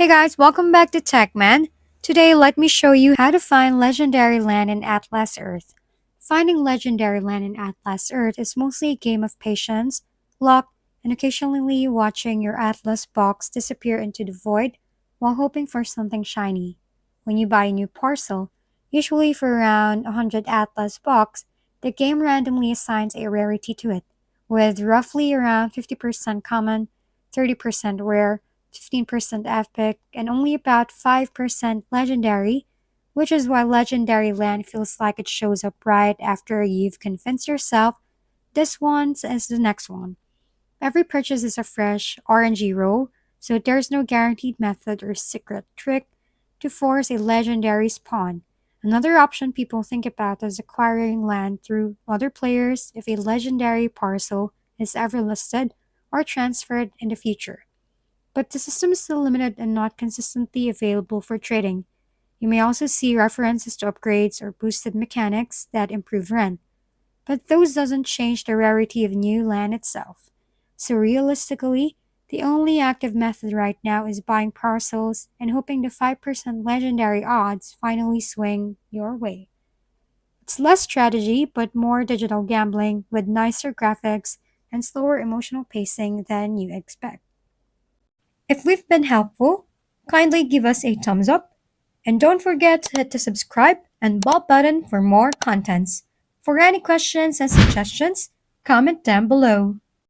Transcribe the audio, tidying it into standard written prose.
Hey guys, welcome back to TechMan. Today, let me show you how to find legendary land in Atlas Earth. Finding legendary land in Atlas Earth is mostly a game of patience, luck, and occasionally watching your Atlas box disappear into the void while hoping for something shiny. When you buy a new parcel, usually for around 100 Atlas bucks, the game randomly assigns a rarity to it, with roughly around 50% common, 30% rare, 15% epic, and only about 5% legendary, which is why legendary land feels like it shows up right after you've convinced yourself this one is the next one. Every purchase is a fresh RNG roll, so there's no guaranteed method or secret trick to force a legendary spawn. Another option people think about is acquiring land through other players if a legendary parcel is ever listed or transferred in the future. But the system is still limited and not consistently available for trading. You may also see references to upgrades or boosted mechanics that improve rent, but those doesn't change the rarity of new land itself. So realistically, the only active method right now is buying parcels and hoping the 5% legendary odds finally swing your way. It's less strategy, but more digital gambling with nicer graphics and slower emotional pacing than you expect. If we've been helpful, kindly give us a thumbs up and don't forget to hit the subscribe and bell button for more contents. For any questions and suggestions, comment down below.